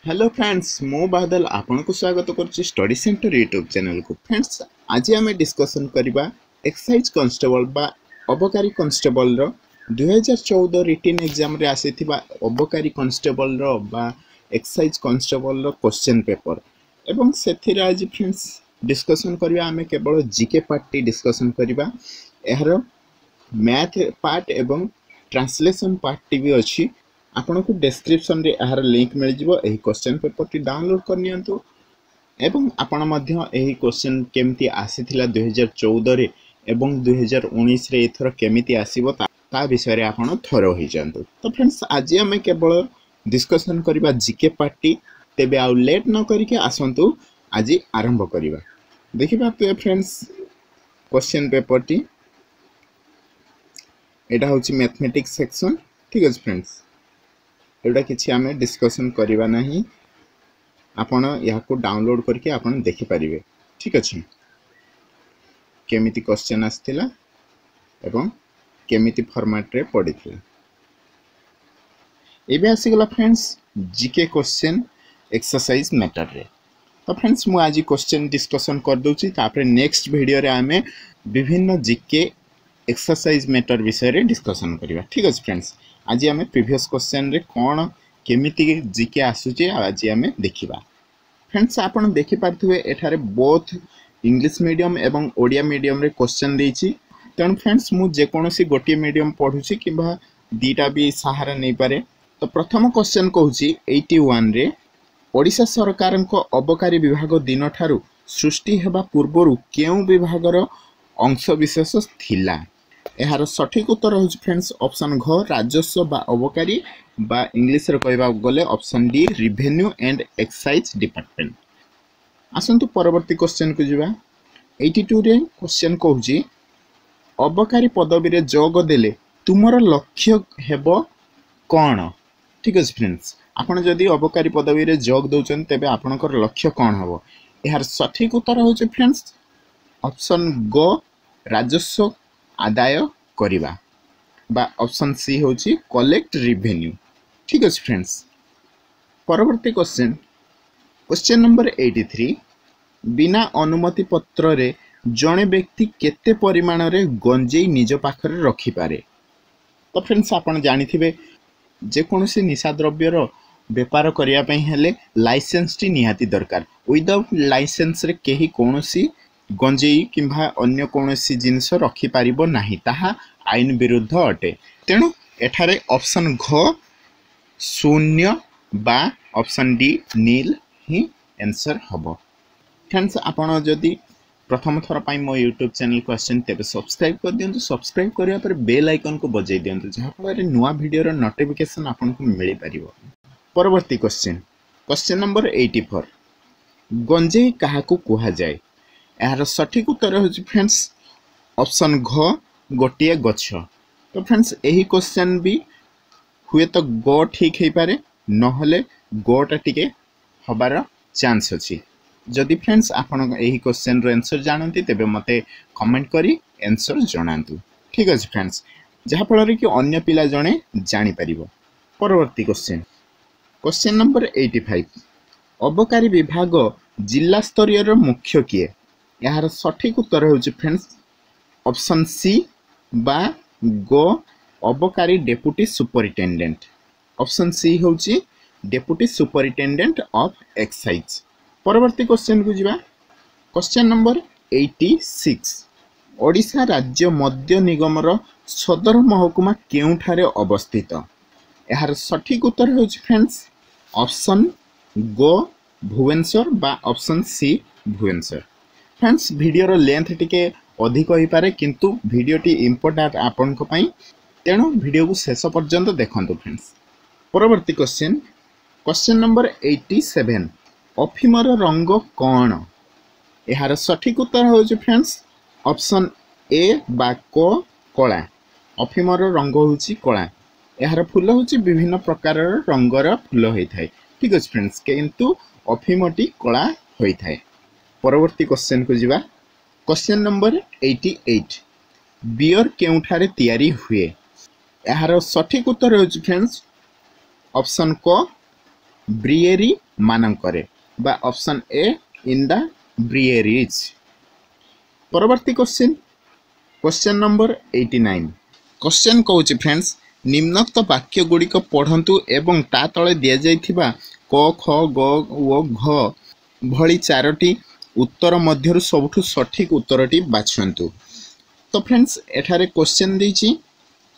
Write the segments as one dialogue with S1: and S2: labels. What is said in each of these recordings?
S1: Hello friends मो बादल आपन को स्वागत करुच्ची स्टडी सेंटर यूट्यूब चैनल को। फ्रेंड्स आज आम डिस्कसन करबा एक्साइज कांस्टेबल बा अबकारी कांस्टेबल रो 2014 रिटन एग्जाम रे आसीथिबा अबकारी कांस्टेबल रो बा एक्साइज कांस्टेबल रो क्वेश्चन पेपर एवं सेथिरे आज फ्रेंड्स डिस्कसन करबा आम केवल जीके पार्ट डिस्कसन करबा एहरो मैथ पार्ट एवं ट्रांसलेशन पार्ट भी अछि। आपन को डिस्क्रिप्शन रे यार लिंक मिल जिवो एही क्वेश्चन पेपर टी डाउनलोड कर नियंतु एवं आपन मध्य एही क्वेश्चन केमती आसीथिला 2014 रे एवं 2019 रे एथर केमिति आसीबो ता विषय रे आपन थरो होई जानतु। तो फ्रेंड्स आज हम केवल डिस्कशन करबा जीके पार्टी तेबे आ लेट न करिके आसंतु आज आरंभ करबा। देखिबा फ्रेंड्स क्वेश्चन पेपर टी एटा होची मैथमेटिक्स सेक्शन। ठीक है फ्रेंड्स एटा किछि आमे डिस्कशन करिबा नाही आपण या को डाउनलोड करके आपण देखि परिबे। ठीक अछि केमिति क्वेश्चन आस्थिला एवं केमिति फॉर्मेट रे पडिथिला एबे आसी गला friends GK question exercise matter रे। तो फ्रेंड्स मु आज क्वेश्चन डिस्कशन कर दोची तापर नेक्स्ट वीडियो रे आमे विभिन्न जीके एक्सरसाइज मैटर विषय रे डिस्कशन करिबा। ठीक अछि फ्रेंड्स आज आमे प्रीवियस क्वेश्चन रे कोन केमिति जीके आसुचे आज आमे देखिबा। फ्रेंड्स आपण देखि पारथुवे एठारे बोथ इंग्लिश मीडियम एवं ओडिया मीडियम रे क्वेश्चन देछि। तन फ्रेंड्स मु जे कोनोसी गोटी मीडियम पढुछि किबा दीटा भी सहारा नै पारे। तो प्रथम क्वेश्चन कहूछि 81 रे ओडिशा सरकार को अबकारी विभाग दिन ठारू सृष्टि हेबा पूर्वरु केउ विभागर अंश विशेष थिला। एहार सठिक उत्तर हो फ्रेंड्स ऑप्शन घ राजस्व बा अबकारी बा इंग्लिश रे कहबा गले option D revenue and excise department. आसंतु परवर्ती क्वेश्चन को जिबा 82 रे क्वेश्चन कहूची अबकारी पदवी रे जोग देले तुमर लक्ष्य हेबो कोन। ठीक अछि फ्रेंड्स आपण जदी अबकारी पदवी रे जोग दोचन तेबे आपनकर लक्ष्य कोन हेबो। एहार सठिक उत्तर हो फ्रेंड्स ऑप्शन ग राजस्व आदाय करिबा बा ऑप्शन सी होची कलेक्ट रेवेन्यू। ठीक अछि फ्रेंड्स परवर्ती क्वेश्चन नंबर 83 बिना अनुमति पत्र रे जणे व्यक्ति केते परिमाण रे गंजेई निज पाखरे रखि पारे। तो फ्रेंड्स आपण जानिथिबे जे कोनोसी निशा द्रव्य रो व्यापार करिया पई हेले लाइसेंस टी निहाती दरकार। विदाउट लाइसेंस रे केही कोनोसी गंजेई किंबा अन्य कोनोसी जिंस रखि पारिबो नाही ताहा आईन विरुद्ध अटे। तेणु एठारे ऑप्शन घ शून्य बा ऑप्शन डी नील ही आंसर हबो। फ्रेंड्स आपण जदी प्रथम थर पाई मो YouTube चैनल को आछन तेबे सब्सक्राइब कर दियंतु। सब्सक्राइब करिया पर बेल आइकन को बजाई दियंतु जहा फल नुवा वीडियो रो नोटिफिकेशन आपन को मिलि परिबो। परवर्ती क्वेश्चन नंबर 84 गंजेई काहा को कुहा जाय। यार सठिक उत्तर हो फ्रेंड्स ऑप्शन घ गोटिए गछ। तो फ्रेंड्स यही क्वेश्चन भी हुए तो गो ठीक है पारे नहले गोटा टिके हबार चांस अछि। जदि फ्रेंड्स आपण यही क्वेश्चन रो आंसर जानती तेबे मते कमेंट करी आंसर जणांतु। ठीक अछि फ्रेंड्स जहा फल कि अन्य पिला जणे जानि परिबो। परवर्ती क्वेश्चन नंबर 85 अबकारी विभाग जिला स्तरीय रो मुख्य किए। यार सठिक उत्तर हो फ्रेंड्स ऑप्शन सी बा गो अबकारी डेप्यूटी सुपरिटेंडेंट। ऑप्शन सी होची डेप्यूटी सुपरिटेंडेंट ऑफ एक्साइज। परवर्ती क्वेश्चन को जिबा क्वेश्चन नंबर 86 ओडिशा राज्य मद्य निगम रो सदर महकुमा केउठारे अवस्थित। यार सठिक उत्तर हो फ्रेंड्स ऑप्शन गो भुवनेश्वर बा option C Bhubaneswar. Friends video रो लेंथ टिके अधिक होई पारे किंतु वीडियो टी इंपोर्टेंट आपन को पई तेणु वीडियो को शेष पर्यंत देखंतु। फ्रेंड्स परवर्ती क्वेश्चन नंबर 87 अफिमर रंग कोन। यार सठिक उत्तर हो फ्रेंड्स ऑप्शन ए बा को कला। अफिमर रंग होची कला। यार फूल होची विभिन्न प्रकार रंगर फूल होई थाए। ठीक अछि फ्रेंड्स किंतु अफिमटी कला होई थाए। परवर्ती क्वेश्चन को जिबा क्वेश्चन नंबर 88 बियर केउठारे तयारी हुए। यार सठिक उत्तर हो फ्रेंड्स ऑप्शन को ब्रिएरी मानकरे बा option A in the breweries. परवर्ती क्वेश्चन नंबर 89। क्वेश्चन कहूची फ्रेंड्स निम्नोक्त वाक्य गुड़िक पढ़ंतु एवं ता तले दिया जाइथिबा क ख ग ओ घ भली चारोटी उत्तर मध्यरु सबठु सठिक उत्तरटी बाछंतु। तो फ्रेंड्स एठारे क्वेश्चन देछि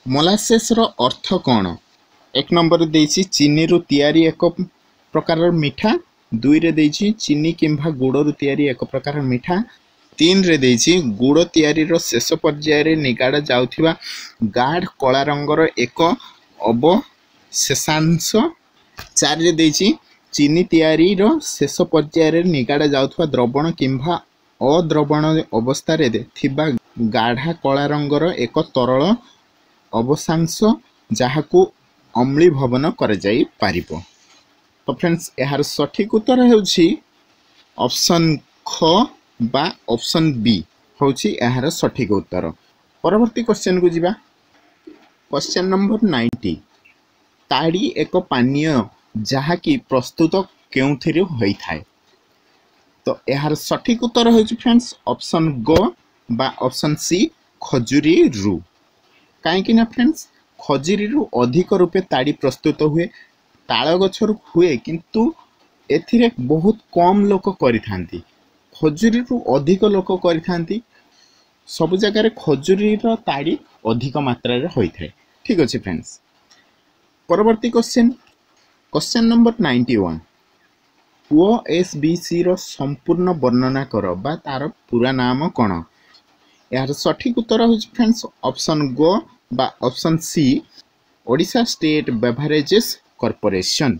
S1: मोलासेस रो अर्थ कोन। एक नंबर देछि चीनी रु तयारी एक प्रकार मीठा, दुई रे देछि चीनी किंबा गुड़ रु तयारी एक प्रकार मीठा, तीन रे देछि गुड़ तयारी रो शेष पर्याय रे निगाड़ा जाउथिबा गाढ़ कला रंगर एक अवशेषांश, चार रे देछि चीनी तयारी रो शेष पर्याय रे निगाड़ा जाउथिबा द्रवण किंबा अद्रवण अवस्था रे थिबा गाढ़ा कला रंगर एक तरल अवशांश जहाकू अम्ली भवन कर जाई पारिबो। तो फ्रेंड्स यार सठिक उत्तर हेउछि ऑप्शन ख बा ऑप्शन बी होछि यार सठिक उत्तर। परवर्ती क्वेश्चन को जिबा। Question number 90। ताड़ी एक पानीय जहाकी प्रस्तुत केउथिरे होई थाए। तो यार सठिक उत्तर होछि फ्रेंड्स ऑप्शन ग बा ऑप्शन सी खजुरी रु। काहे कि ना फ्रेंड्स खजुरी रु अधिक रूपे ताड़ी प्रस्तुत हुए, ताल गछर हुए किंतु एथिरे बहुत कम लोक करिथांती, खजुरी रु अधिक लोक करिथांती। सब जगह रे खजुरी रो ताड़ी अधिक मात्रा रे होई थाए। ठीक अछि फ्रेंड्स। परवर्ती क्वेश्चन नंबर 91। ओएसबीसी रो संपूर्ण वर्णना कर बा तार पूरा नाम कोन। यार सठिक उत्तर हो फ्रेंड्स ऑप्शन गो बा option C Odisha state beverages corporation.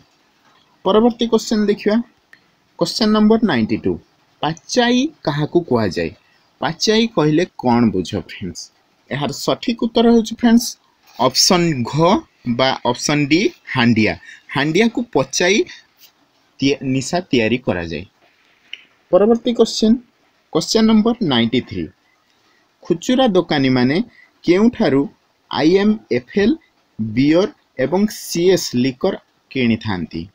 S1: परवर्ती क्वेश्चन देखिया। Question number 92। पाचाई काहाकू कुआ जाय। पाचाई कहले कौन बुझ फ्रेंड्स। यार सठिक उत्तर हो फ्रेंड्स ऑप्शन घ बा ऑप्शन डी हांडिया। हांडिया को पचाई निशा तैयारी करा जाय। परवर्ती क्वेश्चन नंबर 93। खुचुरा दोकानी माने केउठारु आईएमएफएल बियर एवं सीएस लिकर किनी थांती।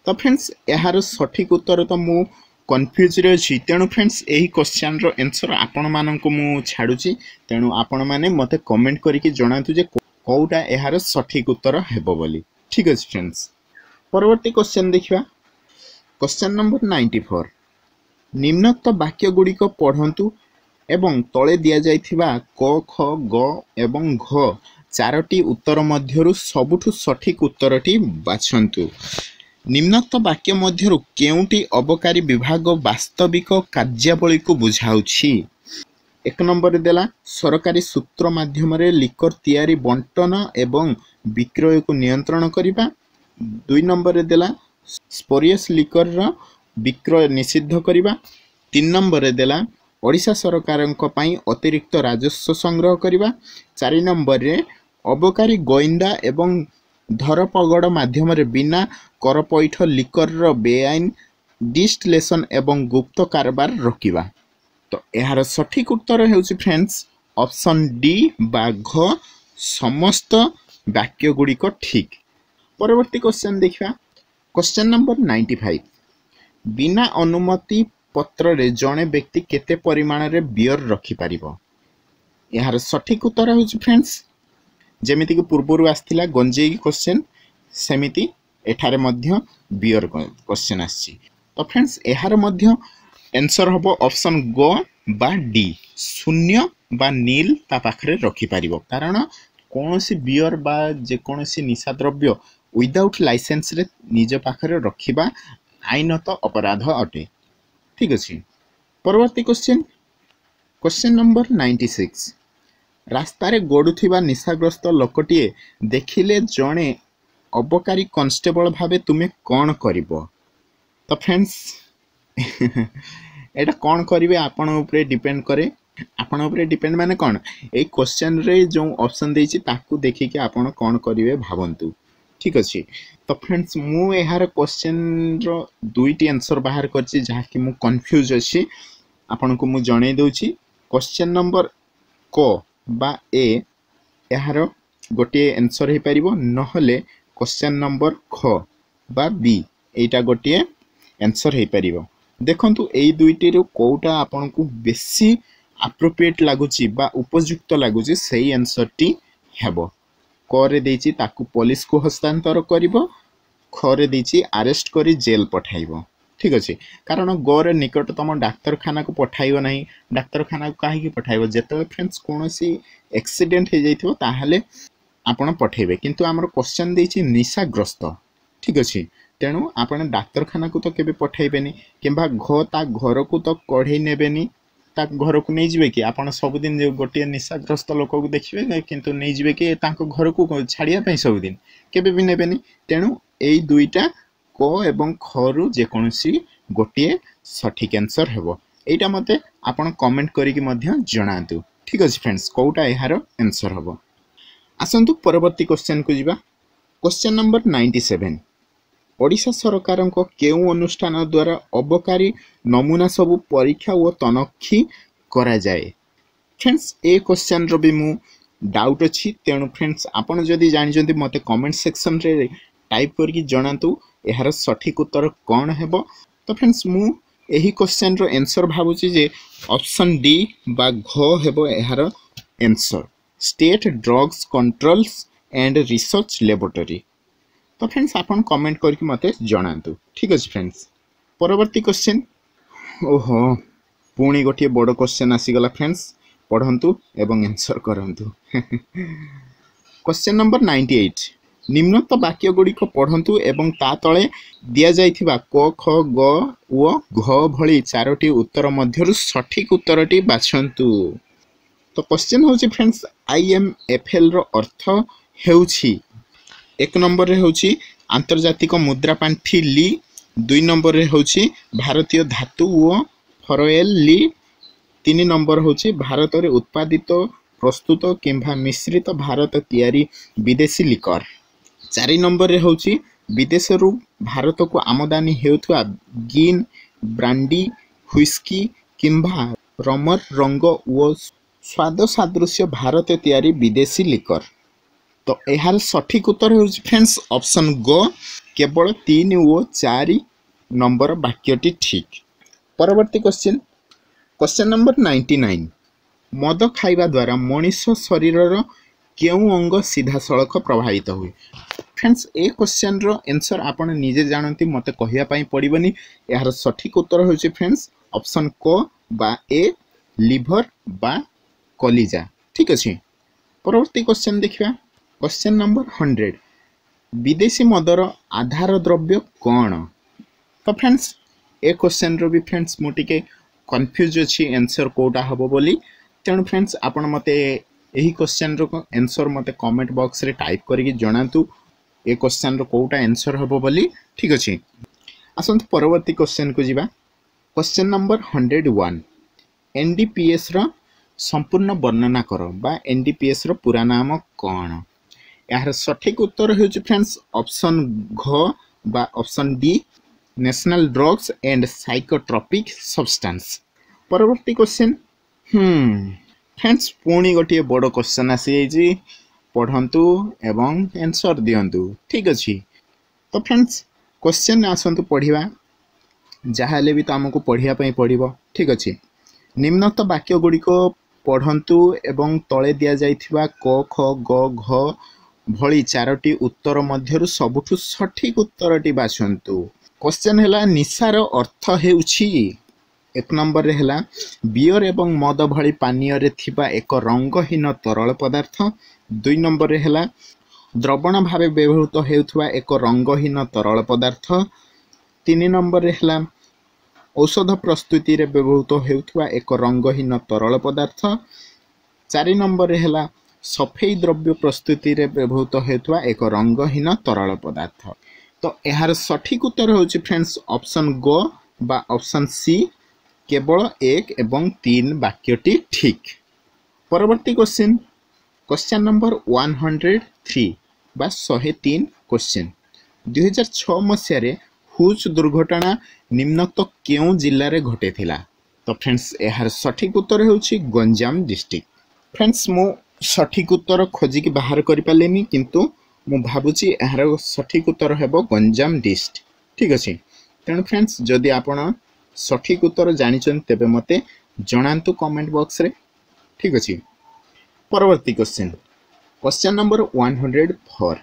S1: तो फ्रेंड्स यार सठिक उत्तर तो मु कन्फ्यूज रे अछि, तेणु फ्रेंड्स एही क्वेश्चन रो आंसर आपण माननको मु छाडुची, तेणु आपण माने मते कमेंट करिकि जणातु जे कोउटा यार सठिक उत्तर हेबो बोली। ठीक अछि फ्रेंड्स। परवर्ती क्वेश्चन देखिबा। Question number 94। निम्नोक्त वाक्य गुड़िक पढ़ंतु एवं तले दिया जाइथिबा क ख ग एवं घ चारोटी उत्तर मध्यरु सबुठु सठिक उत्तरटी बाछंतु। निम्नोक्त वाक्य मध्यरु केउटी अबकारी विभाग वास्तविक कार्यावली को बुझाउछि। एक नंबर देला सरकारी सूत्र माध्यम रे लिकर तयारी बंटन एवं विक्रय को नियंत्रण करिबा। दुई नंबर देला स्पोरियस लिकर रो विक्रय निषिद्ध करिबा। तीन नंबर देला ओडिशा सरकारक पई अतिरिक्त राजस्व संग्रह करिबा। चारि नंबर रे अबकारी गोइंदा एवं धरपगड़ माध्यम रे बिना कर पैठ लिकर रो बेआईन डिस्टिलेशन एवं गुप्त कारबार रोकिबा। तो यार सठिक उत्तर हेउछि फ्रेंड्स ऑप्शन डी बा घ समस्त वाक्य गुड़ी को ठीक। परवर्ती क्वेश्चन देखिबा। Question number 95। बिना अनुमति पत्र रे जणे व्यक्ति केते परिमाण रे बियर रखि परिबो। यार सठिक उत्तर होछि फ्रेंड्स जेमिति कि पूर्वरु आस्थिला गंजेई क्वेश्चन सेमिति एठारे मध्य बियर क्वेश्चन आछि। तो फ्रेंड्स एहार मध्य आंसर हबो ऑप्शन ग बा डी शून्य बा नील ता पाखरे रखि परिबो, कारण कोनोसी बियर बा जे कोनोसी निशा द्रव्य विदाउट लाइसेंस रे निज पाखरे रखिबा आईनत अपराध अटे। ठीक अछि। परवर्ती क्वेश्चन नंबर 96। रास्ता रे गडुथिबा निशाग्रस्त लोकटिए देखिले जणे अबकारी कांस्टेबल भाबे तुमे कोन करिवो। तो फ्रेंड्स एटा कोन करिवे आपण ऊपर डिपेंड करे। आपण ऊपर डिपेंड माने कोन ए क्वेश्चन रे जो ऑप्शन देछि ताकू देखि के आपण कोन करिवे भाबंतु। ठीक अछि। तो फ्रेंड्स मु एहार क्वेश्चन रो दुईटी आंसर बाहर करछि जहा कि मु कंफ्यूज अछि, आपण को मु जणे दोछि। क्वेश्चन नंबर क बा ए एहार गोटे आंसर हे परिबो, नहले क्वेश्चन नंबर ख बा बी एटा गोटे आंसर हो पार। देखंतु एई दुईटी रो कोउटा आपनकु बेसी एप्रोप्रिएट लागुची बा उपयुक्त लागुची सही आंसर टी हेबो। क रे देछि ताकु पुलिस को हस्तांतर करिवो, ख रे देछि अरेस्ट करी जेल पठाइबो। ठीक अछि, कारण ग रे निकटतम डाक्तरखाना को पठाइबो नाही। डाक्तरखाना को काहे की पठाइबो जेतबे फ्रेंड्स कोनोसी एक्सीडेंट हे जाइथिबो ताहाले आपण पठेबे, किंतु हमर क्वेश्चन देछि निशाग्रस्त। ठीक अछि, तेणु आपण डाक्तरखाना को तो केबे पठाइबेनी किंबा घ ता घर को तो कढै नेबेनी, ता घर को नहीं जिवे कि आपण सब दिन गोटे निशाग्रस्त लोक को देखिबे किंतु नहीं जिवे कि तांको घर को छाड़िया पई सब दिन केबे भी नेबेनी। तेणु एई दुईटा क एवं ख रु जे कोनोसी गोटे सठिक आंसर हेबो। एटा मते आपण कमेंट करिकि मध्य जणांतु। ठीक अछि फ्रेंड्स, कोउटा एहार आंसर हेबो। आसंतु परवर्ती क्वेश्चन को जिबा। क्वेश्चन नंबर 97, ओडिशा सरकार को केउ अनुष्ठान द्वारा अबकारी नमूना सबु परीक्षा व तनखी करा जाए। फ्रेंड्स ए क्वेश्चन रो भी मु डाउट अछि, तेणु फ्रेंड्स आपण जदि जानि जंती मते कमेंट सेक्शन रे टाइप करके जणांतु एहार सठिक उत्तर कौन हेबो। तो फ्रेंड्स मु एही क्वेश्चन रो आंसर भाबुची जे ऑप्शन डी बा घ हेबो एहार answer, state drugs controls and research laboratory. तो फ्रेंड्स आपण कमेंट करके मते जणांतु। ठीक अछि फ्रेंड्स, परवर्ती क्वेश्चन। ओहो पुणी गोटे बड़ क्वेश्चन आसीगला फ्रेंड्स, पढ़ंतु एवं आंसर करंतु। क्वेश्चन नंबर 98, निम्नलिखित वाक्य गुड़िक पढ़ंतु एवं ता तले दिया जाइथिबा क ख ग व घ भली चारोटी उत्तर मध्यरु सठिक उत्तरटी बाछंतु। तो क्वेश्चन होची फ्रेंड्स IMFL रो अर्थ हेउची, एक नंबर रे होची आंतर्जातिक मुद्रा पांठी ली, दुई नंबर रे होची भारतीय धातु व फरोएल ली, तीन नंबर होची भारत रे उत्पादित प्रस्तुत किंबा मिश्रित भारत तैयारी विदेशी लिकर, चारि नंबर रे होची विदेश रु भारत को आमदानी हेउथुआ गिन ब्रांडी व्हिस्की किंबा रमर रंग व स्वाद सादृश्य भारत तैयारी विदेशी लिकर। तो एहार सठिक उत्तर होची फ्रेंड्स ऑप्शन ग, केवल 3 व 4 नंबर वाक्यटी ठीक। परवर्ती क्वेश्चन, क्वेश्चन नंबर 99, मद खाइबा द्वारा मनुष्य शरीर केउ अंग सीधा सड़क प्रभावित हुए। फ्रेंड्स ए क्वेश्चन रो आंसर आपण निजे जानती, मते कहिया पई पड़िबनी। यार सठिक उत्तर होची फ्रेंड्स ऑप्शन क बा ए लिवर बा कलिजा। ठीक अछि, परवर्ती क्वेश्चन देखिबा। क्वेश्चन नंबर 100, विदेशी मदर आधार द्रव्य कौन। तो फ्रेंड्स ए क्वेश्चन रो भी फ्रेंड्स मोटिके कंफ्यूज अछि आंसर कोटा हबो बोली, तेणु फ्रेंड्स आपण मते एही क्वेश्चन रो आंसर मते कमेंट बॉक्स रे टाइप करके जणांतु ए क्वेश्चन रो कोटा आंसर हबो बोली। ठीक अछि, आसंत परवर्ती क्वेश्चन को जिबा। क्वेश्चन नंबर 101, एनडीपीएस रो संपूर्ण वर्णना करो बा एनडीपीएस रो पूरा नाम कौन। यार सठिक उत्तर होची फ्रेंड्स ऑप्शन घ बा option D, national drugs and psychotropic substance. परवर्ती क्वेश्चन, फ्रेंड्स पुणी गोटे बड़ क्वेश्चन आसी पढ़ंतु एवं आंसर दियंतु। ठीक अछि, तो फ्रेंड्स क्वेश्चन आसंतु पढ़िबा, जहाले भी तो हमको पढ़िया पई पड़िबो। ठीक अछि, निम्नलिखित वाक्य गुड़ी को पढ़ंतु एवं तले दिया जाइथिबा क ख ग घ भली चारोटी उत्तर मध्यरु सबुठु सठिक उत्तरटी बाछंतु। क्वेश्चन हैला निशार अर्थ हेउछि, एक नंबर रे हैला बियर एवं मद भली पानीय रे थिबा एक रंगहीन तरल पदार्थ, दुई नंबर रे हैला द्रवण भावे व्यवहृत हेउथुवा एक रंगहीन तरल पदार्थ, तीन नंबर रे हैला औषध प्रस्तुति रे व्यवहृत हेउथुवा एक रंगहीन तरल पदार्थ, चारि नंबर रे हैला सफेद द्रव्य प्रस्तुति रे व्यवहृत हेउथुवा एक रंगहीन तरल पदार्थ। तो एहार सठिक उत्तर होची फ्रेंड्स ऑप्शन ग बा ऑप्शन सी, केवल 1 एवं 3 वाक्यटी ठीक। परवर्ती क्वेश्चन, क्वेश्चन नंबर 103 बा 103 क्वेश्चन, 2006 मसीह रे हुच दुर्घटना निम्नलिखित केउ जिल्ला रे घटे थिला। तो फ्रेंड्स एहार सठिक उत्तर होची गंजाम डिस्ट्रिक्ट। फ्रेंड्स मु सठिक उत्तर खोजिकी बाहर करि पालेनी, किंतु मु भाबुची यार सठिक उत्तर हेबो गंजाम डिस्ट्रिक्ट। ठीक अछि। तेणु फ्रेंड्स जदि आपण सठिक उत्तर जानिछन तेबे मते जणांतु कमेंट बॉक्स रे। ठीक अछि। परवर्ती क्वेश्चन क्वेश्चन नंबर 104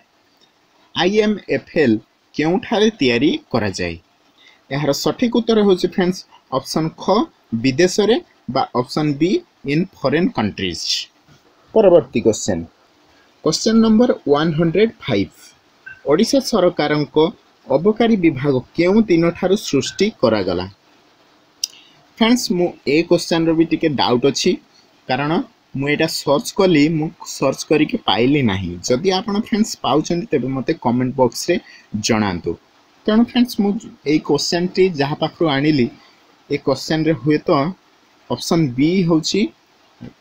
S1: IMFL केउठारे तयारी करा जाय। यार सठिक उत्तर होछि फ्रेंड्स ऑप्शन ख विदेश रे बा option be in foreign countries. परवर्ती क्वेश्चन क्वेश्चन नंबर 105 ओडिशा सरकारक अबकारी विभाग केउ तीन ठारु सृष्टि करा गला। फ्रेंड्स मु ए क्वेश्चन रो भी टिके डाउट अछि कारण मु एटा सर्च कली मु सर्च करी के पाइली नाही। जदि आपण फ्रेंड्स पाउछन तेबे मते कमेंट बॉक्स रे जणांतु। तेणु फ्रेंड्स मु ए क्वेश्चन टी जहा पाखरु आनिली ए क्वेश्चन रे हुए तो ऑप्शन बी होची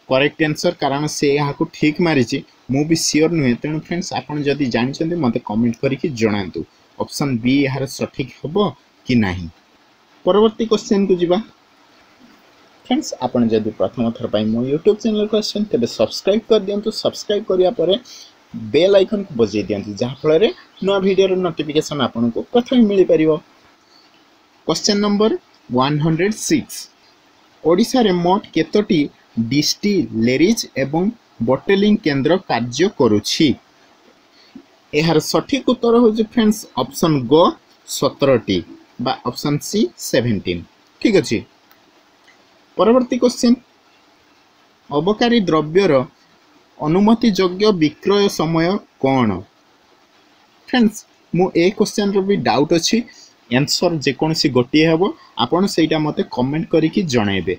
S1: करेक्ट आंसर कारण से यहाँ को ठीक मारिची मु भी श्योर नुहे। तेणु फ्रेंड्स आपण जदि जानिछन मते कमेंट करिके जणांतु ऑप्शन बी यार सठिक हबो कि नाही। परवर्ती क्वेश्चन को जिबा। फ्रेंड्स आपण जदि प्रथम थर पई मो YouTube चैनल को आछन तबे सब्सक्राइब कर दियंतु। सब्सक्राइब करिया परे बेल आइकन को बजाई दियंतु जहा फल रे नवा वीडियो रो नोटिफिकेशन आपन को प्रथम मिली परिबो। क्वेश्चन नंबर 106 ओडिसा रे मोट केतोटी डिस्टिलरीज एवं बॉटलिंग केंद्र कार्य करूछि। एहार सठिक उत्तर होछि फ्रेंड्स ऑप्शन ग 17टी बा ऑप्शन सी 17। ठीक अछि। परवर्ती क्वेश्चन अबकारी द्रव्यर अनुमति योग्य विक्रय समय कौन। फ्रेंड्स मु ए क्वेश्चन रो भी डाउट अछि आंसर जे कोनसी गोटी हेबो आपण सेटा मते कमेंट करी कि जणाइबे।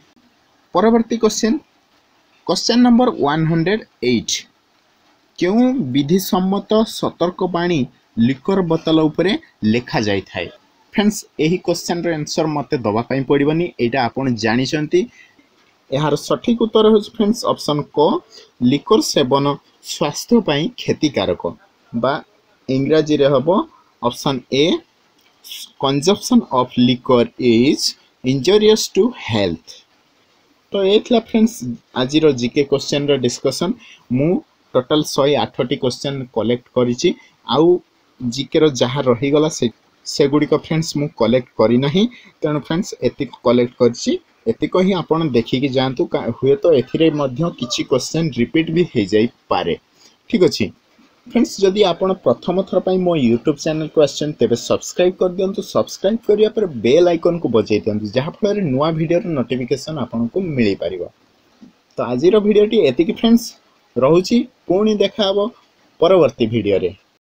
S1: परवर्ती क्वेश्चन क्वेश्चन नंबर 108 क्यों विधि सम्मत सतर्क बाणी लिकर बोतल उपरे लेखा जाय थाए। फ्रेंड्स एही क्वेश्चन रो आंसर मते दबा पई पड़िबनी एटा आपण जानि छंती। यार सठिक उत्तर हो फ्रेंड्स ऑप्शन क लिकर सेवन स्वास्थ्य पई क्षतिकारक बा इंग्रजी रे हबो option A consumption of liquor is injurious to health. तो ये थला फ्रेंड्स आज रो जीके क्वेश्चन रो डिस्कशन मु टोटल 108 क्वेश्चन कलेक्ट करिछि आउ जीके रो जहा रही गला से गुडी को फ्रेंड्स मु कलेक्ट करी नाही। तेणु फ्रेंड्स एति कलेक्ट करछि एति को ही आपण देखि कि जानतु हुए तो एथिरे मध्य किछि क्वेश्चन रिपीट भी हे जाई पारे। ठीक अछि। फ्रेंड्स जदि आपण प्रथम थर पई मो YouTube चैनल को आछन तेबे सब्सक्राइब कर दियंतु। सब्सक्राइब करिया पर बेल आइकन को बजाई दियंतु जहा फल रे नवा वीडियो रो नोटिफिकेशन आपण को मिली परिबो। तो आज रो वीडियो टी एति कि फ्रेंड्स रहुछि पुणी देखा हबो परवर्ती वीडियो रे।